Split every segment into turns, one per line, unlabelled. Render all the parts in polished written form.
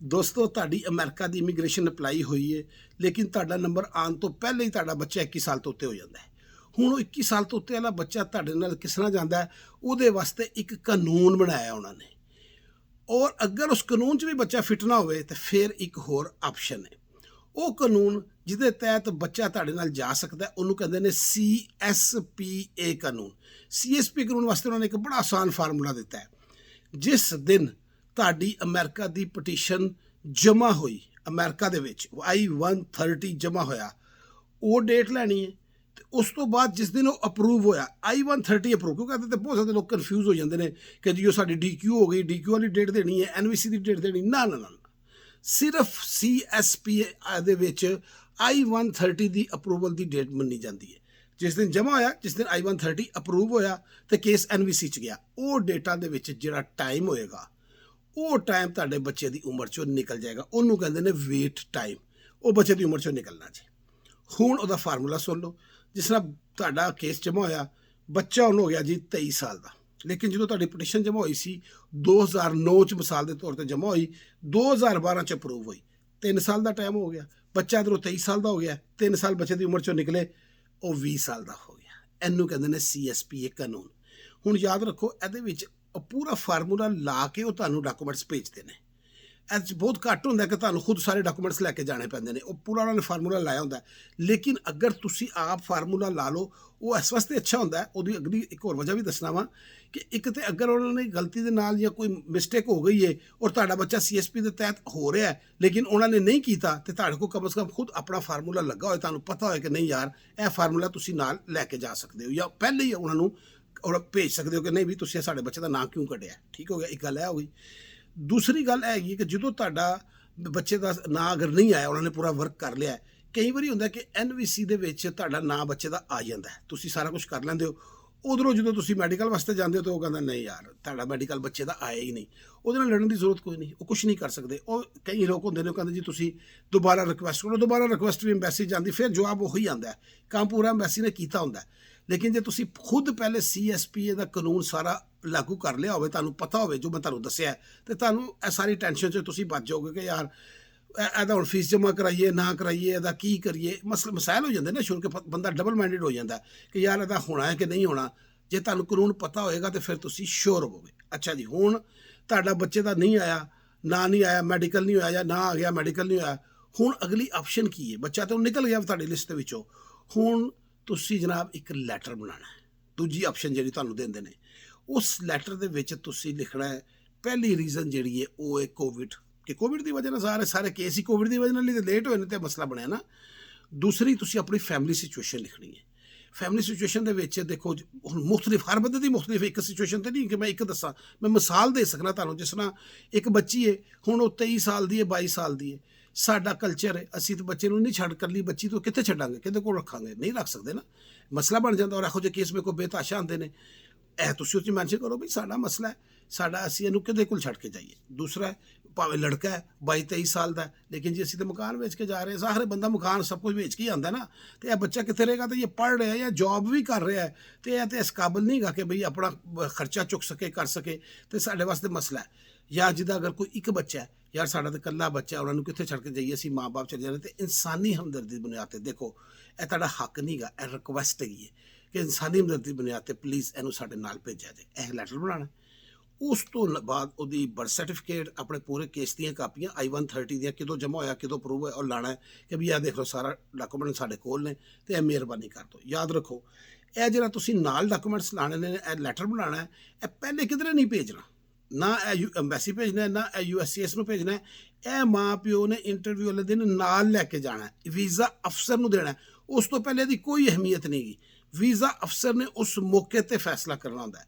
ਦੋਸਤੋ ਤੁਹਾਡੀ ਅਮਰੀਕਾ ਦੀ immigration apply ਹੋਈ ਹੈ, ਲੇਕਿਨ ਤੁਹਾਡਾ ਨੰਬਰ ਆਉਣ ਤੋਂ ਪਹਿਲਾਂ ਹੀ ਤੁਹਾਡਾ ਬੱਚਾ 21 ਸਾਲ ਤੋਂ ਉੱਤੇ ਹੋ ਜਾਂਦਾ ਹੈ। ਹੁਣ ਉਹ 21 ਸਾਲ ਤੋਂ ਉੱਤੇ ਵਾਲਾ ਬੱਚਾ ਤੁਹਾਡੇ ਨਾਲ ਕਿਸ ਤਰ੍ਹਾਂ ਜਾਂਦਾ ਹੈ, ਉਹਦੇ ਵਾਸਤੇ ਇੱਕ ਕਾਨੂੰਨ ਬਣਾਇਆ ਉਹਨਾਂ ਨੇ। ਔਰ ਅਗਰ ਉਸ ਕਾਨੂੰਨ 'ਚ ਵੀ ਬੱਚਾ ਫਿੱਟ ਨਾ ਹੋਵੇ ਤਾਂ ਫਿਰ ਇੱਕ ਹੋਰ ਆਪਸ਼ਨ ਹੈ। ਉਹ ਕਾਨੂੰਨ ਜਿਹਦੇ ਤਹਿਤ ਬੱਚਾ ਤੁਹਾਡੇ ਨਾਲ ਜਾ ਸਕਦਾ, ਉਹਨੂੰ ਕਹਿੰਦੇ ਨੇ CSPA ਕਾਨੂੰਨ। CSPA ਕਾਨੂੰਨ ਵਾਸਤੇ ਉਹਨਾਂ ਨੇ ਇੱਕ ਬੜਾ ਆਸਾਨ ਫਾਰਮੂਲਾ ਦਿੱਤਾ ਹੈ। ਜਿਸ ਦਿਨ ਤੁਹਾਡੀ ਅਮਰੀਕਾ ਦੀ ਪਟੀਸ਼ਨ ਜਮ੍ਹਾਂ ਹੋਈ, ਅਮਰੀਕਾ ਦੇ ਵਿੱਚ I-130 ਜਮ੍ਹਾਂ ਹੋਇਆ, ਉਹ ਡੇਟ ਲੈਣੀ ਹੈ। ਤੇ ਉਸ ਤੋਂ ਬਾਅਦ ਜਿਸ ਦਿਨ ਉਹ ਅਪਰੂਵ ਹੋਇਆ, I-130 ਅਪਰੂਵ, ਕਿਉਂਕਿ ਇਹਦੇ ਤੇ ਬਹੁਤ ਸਾਰੇ ਲੋਕ ਕਨਫਿਊਜ਼ ਹੋ ਜਾਂਦੇ ਨੇ ਕਿ ਜੀ ਉਹ ਸਾਡੀ DQ ਹੋ ਗਈ, DQ ਵਾਲੀ ਡੇਟ ਦੇਣੀ ਹੈ, NVC ਦੀ ਡੇਟ ਦੇਣੀ। ਨਾ ਨਾ ਨਾ, ਸਿਰਫ CSPA ਦੇ ਵਿੱਚ I-130 ਦੀ ਅਪਰੂਵਲ ਦੀ ਡੇਟ ਮੰਨੀ ਜਾਂਦੀ ਹੈ। ਜਿਸ ਦਿਨ ਜਮ੍ਹਾਂ ਹੋਇਆ, ਜਿਸ ਦਿਨ I-130 ਅਪਰੂਵ ਹੋਇਆ ਤੇ ਕੇਸ NVC 'ਚ ਗਿਆ, ਉਹ ਡੇਟਾਂ ਦੇ ਵਿੱਚ ਜਿਹੜਾ ਟਾਈਮ ਹੋਏਗਾ, ਉਹ ਟਾਈਮ ਤੁਹਾਡੇ ਬੱਚੇ ਦੀ ਉਮਰ 'ਚੋਂ ਨਿਕਲ ਜਾਏਗਾ। ਉਹਨੂੰ ਕਹਿੰਦੇ ਨੇ ਵੇਟ ਟਾਈਮ। ਉਹ ਬੱਚੇ ਦੀ ਉਮਰ 'ਚੋਂ ਨਿਕਲਣਾ ਜੀ। ਹੁਣ ਉਹਦਾ ਫਾਰਮੂਲਾ ਸੁਣ ਲਓ। ਜਿਸ ਤਰ੍ਹਾਂ ਤੁਹਾਡਾ ਕੇਸ ਜਮ੍ਹਾਂ ਹੋਇਆ, ਬੱਚਾ ਹੁਣ ਹੋ ਗਿਆ ਜੀ 23 ਸਾਲ ਦਾ, ਲੇਕਿਨ ਜਦੋਂ ਤੁਹਾਡੀ ਪਟੀਸ਼ਨ ਜਮ੍ਹਾਂ ਹੋਈ ਸੀ 2009 'ਚ, ਮਿਸਾਲ ਦੇ ਤੌਰ 'ਤੇ ਜਮ੍ਹਾਂ ਹੋਈ, 2012 'ਚ ਅਪਰੂਵ ਹੋਈ, 3 ਸਾਲ ਦਾ ਟਾਈਮ ਹੋ ਗਿਆ। ਬੱਚਾ ਇੱਧਰੋਂ 23 ਸਾਲ ਦਾ ਹੋ ਗਿਆ, 3 ਸਾਲ ਬੱਚੇ ਦੀ ਉਮਰ 'ਚੋਂ ਨਿਕਲੇ, ਉਹ 20 ਸਾਲ ਦਾ ਹੋ ਗਿਆ। ਇਹਨੂੰ ਕਹਿੰਦੇ ਨੇ CSPA ਕਾਨੂੰਨ। ਹੁਣ ਯਾਦ ਰੱਖੋ, ਇਹਦੇ ਵਿੱਚ ਪੂਰਾ ਫਾਰਮੂਲਾ ਲਾ ਕੇ ਉਹ ਤੁਹਾਨੂੰ ਡਾਕੂਮੈਂਟਸ ਭੇਜਦੇ ਨੇ। ਇਹ 'ਚ ਬਹੁਤ ਘੱਟ ਹੁੰਦਾ ਕਿ ਤੁਹਾਨੂੰ ਖੁਦ ਸਾਰੇ ਡਾਕੂਮੈਂਟਸ ਲੈ ਕੇ ਜਾਣੇ ਪੈਂਦੇ ਨੇ। ਉਹ ਪੂਰਾ ਉਹਨਾਂ ਨੇ ਫਾਰਮੂਲਾ ਲਾਇਆ ਹੁੰਦਾ। ਲੇਕਿਨ ਅਗਰ ਤੁਸੀਂ ਆਪ ਫਾਰਮੂਲਾ ਲਾ ਲਓ, ਉਹ ਇਸ ਵਾਸਤੇ ਅੱਛਾ ਹੁੰਦਾ ਹੈ। ਉਹਦੀ ਅਗਲੀ ਇੱਕ ਹੋਰ ਵਜ੍ਹਾ ਵੀ ਦੱਸਣਾ ਵਾ ਕਿ ਇੱਕ ਤਾਂ ਅਗਰ ਉਹਨਾਂ ਨੇ ਗਲਤੀ ਦੇ ਨਾਲ ਜਾਂ ਕੋਈ ਮਿਸਟੇਕ ਹੋ ਗਈ ਹੈ ਔਰ ਤੁਹਾਡਾ ਬੱਚਾ CSP ਦੇ ਤਹਿਤ ਹੋ ਰਿਹਾ ਹੈ, ਲੇਕਿਨ ਉਹਨਾਂ ਨੇ ਨਹੀਂ ਕੀਤਾ, ਤੇ ਤੁਹਾਡੇ ਕੋਲ ਕਮ ਸੇ ਕਮ ਖੁਦ ਆਪਣਾ ਫਾਰਮੂਲਾ ਲੱਗਾ ਹੋਏ, ਤੁਹਾਨੂੰ ਪਤਾ ਹੋਏ ਕਿ ਨਹੀਂ ਯਾਰ ਇਹ ਫਾਰਮੂਲਾ ਤੁਸੀਂ ਨਾਲ ਲੈ ਕੇ ਜਾ ਸਕਦੇ ਹੋ, ਜਾਂ ਪਹਿਲੇ ਹੀ ਉਹਨਾਂ ਨੂੰ ਔਰ ਭੇਜ ਸਕਦੇ ਹੋ ਕਿ ਨਹੀਂ ਵੀ ਤੁਸੀਂ ਸਾਡੇ ਬੱਚੇ ਦਾ ਨਾਂ ਕਿਉਂ ਕੱਢਿਆ। ਠੀਕ ਹੋ ਗਿਆ, ਇੱਕ ਗੱਲ ਇਹ ਹੋ ਗਈ। ਦੂਸਰੀ ਗੱਲ ਇਹ ਹੈਗੀ ਕਿ ਜਦੋਂ ਤੁਹਾਡਾ ਬੱਚੇ ਦਾ ਨਾਂ ਅਗਰ ਨਹੀਂ ਆਇਆ, ਉਹਨਾਂ ਨੇ ਪੂਰਾ ਵਰਕ ਕਰ ਲਿਆ, ਕਈ ਵਾਰੀ ਹੁੰਦਾ ਕਿ NVC ਦੇ ਵਿੱਚ ਤੁਹਾਡਾ ਨਾਂ ਬੱਚੇ ਦਾ ਆ ਜਾਂਦਾ ਹੈ, ਤੁਸੀਂ ਸਾਰਾ ਕੁਝ ਕਰ ਲੈਂਦੇ ਹੋ। ਉਧਰੋਂ ਜਦੋਂ ਤੁਸੀਂ ਮੈਡੀਕਲ ਵਾਸਤੇ ਜਾਂਦੇ ਹੋ ਤਾਂ ਉਹ ਕਹਿੰਦਾ ਨਹੀਂ ਯਾਰ ਤੁਹਾਡਾ ਮੈਡੀਕਲ ਬੱਚੇ ਦਾ ਆਇਆ ਹੀ ਨਹੀਂ। ਉਹਦੇ ਨਾਲ ਲੜਨ ਦੀ ਜ਼ਰੂਰਤ ਕੋਈ ਨਹੀਂ, ਉਹ ਕੁਝ ਨਹੀਂ ਕਰ ਸਕਦੇ। ਉਹ ਕਈ ਲੋਕ ਹੁੰਦੇ ਨੇ, ਉਹ ਕਹਿੰਦੇ ਜੀ ਤੁਸੀਂ ਦੁਬਾਰਾ ਰਿਕੁਐਸਟ ਕਰੋ। ਦੁਬਾਰਾ ਰਿਕੁਐਸਟ ਵੀ ਐਮਬੈਸੀ ਜਾਂਦੀ, ਫਿਰ ਜਵਾਬ ਉਹੀ ਆਉਂਦਾ, ਕੰਮ ਪੂਰਾ ਐਮਬੈਸੀ ਨੇ ਕੀਤਾ ਹੁੰਦਾ। ਲੇਕਿਨ ਜੇ ਤੁਸੀਂ ਖੁਦ ਪਹਿਲੇ CSPA ਦਾ ਕਾਨੂੰਨ ਸਾਰਾ ਲਾਗੂ ਕਰ ਲਿਆ ਹੋਵੇ, ਤੁਹਾਨੂੰ ਪਤਾ ਹੋਵੇ ਜੋ ਮੈਂ ਤੁਹਾਨੂੰ ਦੱਸਿਆ, ਤੇ ਤੁਹਾਨੂੰ ਇਹ ਸਾਰੀ ਟੈਨਸ਼ਨ 'ਚ ਤੁਸੀਂ ਬਚ ਜਾਓਗੇ ਕਿ ਯਾਰ ਇਹਦਾ ਹੁਣ ਫੀਸ ਜਮ੍ਹਾਂ ਕਰਾਈਏ ਨਾ ਕਰਾਈਏ, ਇਹਦਾ ਕੀ ਕਰੀਏ। ਮਸਾਇਲ ਹੋ ਜਾਂਦੇ ਨੇ ਸ਼ੁਰੂ ਕੇ, ਬੰਦਾ ਡਬਲ ਮਾਈਂਡਡ ਹੋ ਜਾਂਦਾ ਕਿ ਯਾਰ ਇਹਦਾ ਹੋਣਾ ਹੈ ਕਿ ਨਹੀਂ ਹੋਣਾ। ਜੇ ਤੁਹਾਨੂੰ ਕਾਨੂੰਨ ਪਤਾ ਹੋਏਗਾ ਤਾਂ ਫਿਰ ਤੁਸੀਂ ਸ਼ੋਰ ਹੋਵੋਗੇ। ਅੱਛਾ ਜੀ, ਹੁਣ ਤੁਹਾਡਾ ਬੱਚੇ ਦਾ ਨਹੀਂ ਆਇਆ, ਨਾ ਨਹੀਂ ਆਇਆ, ਮੈਡੀਕਲ ਨਹੀਂ ਹੋਇਆ, ਜਾਂ ਨਾ ਆ ਗਿਆ ਮੈਡੀਕਲ ਨਹੀਂ ਹੋਇਆ, ਹੁਣ ਅਗਲੀ ਆਪਸ਼ਨ ਕੀ ਹੈ? ਬੱਚਾ ਤਾਂ ਨਿਕਲ ਗਿਆ ਤੁਹਾਡੀ ਲਿਸਟ ਦੇ ਵਿੱਚੋਂ। ਹੁਣ ਤੁਸੀਂ ਜਨਾਬ ਇੱਕ ਲੈਟਰ ਬਣਾਉਣਾ ਹੈ। ਦੂਜੀ ਆਪਸ਼ਨ ਜਿਹੜੀ ਤੁਹਾਨੂੰ ਦਿੰਦੇ ਨੇ, ਉਸ ਲੈਟਰ ਦੇ ਵਿੱਚ ਤੁਸੀਂ ਲਿਖਣਾ ਹੈ, ਪਹਿਲੀ ਰੀਜ਼ਨ ਜਿਹੜੀ ਹੈ ਉਹ ਹੈ ਕੋਵਿਡ, ਕਿ ਕੋਵਿਡ ਦੀ ਵਜ੍ਹਾ ਨਾਲ ਸਾਰੇ ਕੇਸ ਹੀ ਕੋਵਿਡ ਦੀ ਵਜ੍ਹਾ ਨਾਲ ਹੀ ਲੇਟ ਹੋਏ ਨੇ ਤੇ ਮਸਲਾ ਬਣਿਆ ਨਾ। ਦੂਸਰੀ ਤੁਸੀਂ ਆਪਣੀ ਫੈਮਿਲੀ ਸਿਚੁਏਸ਼ਨ ਲਿਖਣੀ ਹੈ। ਫੈਮਿਲੀ ਸਿਚੁਏਸ਼ਨ ਦੇ ਵਿੱਚ ਦੇਖੋ ਹੁਣ ਮੁਖਤਲਿਫ, ਹਰ ਬੰਦੇ ਦੀ ਮੁਖਤਲਿਫ, ਇੱਕ ਸਿਚੁਏਸ਼ਨ ਤੇ ਨਹੀਂ ਕਿ ਮੈਂ ਇੱਕ ਦੱਸਾਂ। ਮੈਂ ਮਿਸਾਲ ਦੇ ਸਕਦਾ ਤੁਹਾਨੂੰ। ਜਿਸ ਤਰ੍ਹਾਂ ਇੱਕ ਬੱਚੀ ਹੈ, ਹੁਣ ਉਹ 23 ਸਾਲ ਦੀ ਹੈ, 22 ਸਾਲ ਦੀ ਹੈ। ਸਾਡਾ ਕਲਚਰ ਹੈ, ਅਸੀਂ ਤਾਂ ਬੱਚੇ ਨੂੰ ਨਹੀਂ ਛੱਡ, ਇਕੱਲੀ ਬੱਚੀ ਤੋਂ ਕਿੱਥੇ ਛੱਡਾਂਗੇ, ਕਿਹਦੇ ਕੋਲ ਰੱਖਾਂਗੇ, ਨਹੀਂ ਰੱਖ ਸਕਦੇ ਨਾ, ਮਸਲਾ ਬਣ ਜਾਂਦਾ। ਔਰ ਇਹੋ ਜਿਹੇ ਕੇਸ ਮੇਰੇ ਕੋਲ ਬੇਤਾਸ਼ਾ ਆਉਂਦੇ ਨੇ। ਇਹ ਤੁਸੀਂ ਉਹ 'ਚ ਮੈਂਸ਼ਨ ਕਰੋ ਵੀ ਸਾਡਾ ਮਸਲਾ ਹੈ, ਸਾਡਾ, ਅਸੀਂ ਇਹਨੂੰ ਕਿਹਦੇ ਕੋਲ ਛੱਡ ਕੇ ਜਾਈਏ। ਦੂਸਰਾ, ਭਾਵੇਂ ਲੜਕਾ ਹੈ 22-23 ਸਾਲ ਦਾ, ਲੇਕਿਨ ਜੀ ਅਸੀਂ ਤਾਂ ਮਕਾਨ ਵੇਚ ਕੇ ਜਾ ਰਹੇ ਹਾਂ। ਸਾਰੇ ਬੰਦਾ ਮਕਾਨ ਸਭ ਕੁਝ ਵੇਚ ਕੇ ਹੀ ਆਉਂਦਾ ਨਾ, ਤੇ ਇਹ ਬੱਚਾ ਕਿੱਥੇ ਰਹੇਗਾ? ਤੇ ਇਹ ਪੜ੍ਹ ਰਿਹਾ ਜਾਂ ਜੌਬ ਵੀ ਕਰ ਰਿਹਾ ਹੈ, ਤੇ ਇਹ ਤਾਂ ਇਸ ਕਾਬਲ ਨਹੀਂ ਗਾ ਕਿ ਬਈ ਆਪਣਾ ਖਰਚਾ ਚੁੱਕ ਸਕੇ, ਕਰ ਸਕੇ, ਤੇ ਸਾਡੇ ਵਾਸਤੇ ਮਸਲਾ ਹੈ। ਜਾਂ ਜਿਹਦਾ ਅਗਰ ਕੋਈ ਇੱਕ ਬੱਚਾ ਹੈ, ਯਾਰ ਸਾਡਾ ਤਾਂ ਇਕੱਲਾ ਬੱਚਾ, ਉਹਨਾਂ ਨੂੰ ਕਿੱਥੇ ਛੱਡ ਕੇ ਜਾਈਏ, ਅਸੀਂ ਮਾਂ ਬਾਪ ਚਲੇ ਜਾਂਦੇ। ਤੇ ਇਨਸਾਨੀ ਹਮਦਰਦੀ ਦੀ ਬੁਨਿਆਦ 'ਤੇ ਦੇਖੋ, ਇਹ ਤੁਹਾਡਾ ਹੱਕ ਨਹੀਂ ਗਾ, ਇਹ ਰਿਕੁਐਸਟ ਹੈਗੀ ਹੈ ਕਿ ਇਨਸਾਨੀ ਹਮਦਰਦੀ ਦੀ ਬੁਨਿਆਦ 'ਤੇ ਪਲੀਜ਼ ਇਹਨੂੰ ਸਾਡੇ ਨਾਲ ਭੇਜਿਆ ਜਾਏ। ਇਹ ਲੈਟਰ ਬਣਾਉਣਾ। ਉਸ ਤੋਂ ਬਾਅਦ ਉਹਦੀ ਬਰਥ ਸਰਟੀਫਿਕੇਟ, ਆਪਣੇ ਪੂਰੇ ਕੇਸ ਦੀਆਂ ਕਾਪੀਆਂ, I-130 ਦੀਆਂ, ਕਿਦੋਂ ਜਮ੍ਹਾਂ ਹੋਇਆ, ਕਿਦੋਂ ਅਪਰੂਵ ਹੋਇਆ, ਉਹ ਲਾਣਾ ਹੈ ਕਿ ਵੀ ਇਹ ਦੇਖ ਲਓ ਸਾਰਾ ਡਾਕੂਮੈਂਟ ਸਾਡੇ ਕੋਲ ਨੇ, ਤੇ ਇਹ ਮਿਹਰਬਾਨੀ ਕਰ ਦਿਓ। ਯਾਦ ਰੱਖੋ, ਇਹ ਜਿਹੜਾ ਤੁਸੀਂ ਨਾਲ ਡਾਕੂਮੈਂਟਸ ਲਾਣੇ ਨੇ, ਇਹ ਲੈਟਰ ਬਣਾਉਣਾ ਹੈ, ਇਹ ਪਹਿਲੇ ਕਿਧਰੇ ਨਹੀਂ ਭੇਜਣਾ। ਨਾ ਇਹ ਐਮਬੈਸੀ ਭੇਜਣਾ, ਨਾ ਇਹ USCIS ਨੂੰ ਭੇਜਣਾ। ਇਹ ਮਾਂ ਪਿਓ ਨੇ ਇੰਟਰਵਿਊ ਵਾਲੇ ਦਿਨ ਨਾਲ ਲੈ ਕੇ ਜਾਣਾ, ਵੀਜ਼ਾ ਅਫਸਰ ਨੂੰ ਦੇਣਾ। ਉਸ ਤੋਂ ਪਹਿਲੇ ਦੀ ਕੋਈ ਅਹਿਮੀਅਤ ਨਹੀਂ ਗੀ। ਵੀਜ਼ਾ ਅਫਸਰ ਨੇ ਉਸ ਮੌਕੇ 'ਤੇ ਫੈਸਲਾ ਕਰਨਾ ਹੁੰਦਾ ਹੈ।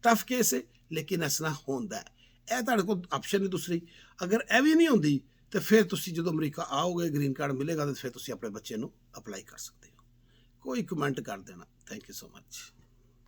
ਟਫ ਕੇਸ ਹੈ, ਲੇਕਿਨ ਇਸ ਤਰ੍ਹਾਂ ਹੁੰਦਾ ਹੈ। ਇਹ ਤੁਹਾਡੇ ਕੋਲ ਆਪਸ਼ਨ ਹੈ ਦੂਸਰੀ। ਅਗਰ ਇਹ ਵੀ ਨਹੀਂ ਹੁੰਦੀ, ਤਾਂ ਫਿਰ ਤੁਸੀਂ ਜਦੋਂ ਅਮਰੀਕਾ ਆਓਗੇ, ਗ੍ਰੀਨ ਕਾਰਡ ਮਿਲੇਗਾ, ਤਾਂ ਫਿਰ ਤੁਸੀਂ ਆਪਣੇ ਬੱਚੇ ਨੂੰ ਅਪਲਾਈ ਕਰ ਸਕਦੇ ਹੋ। ਕੋਈ ਕਮੈਂਟ ਕਰ ਦੇਣਾ। Thank you so much.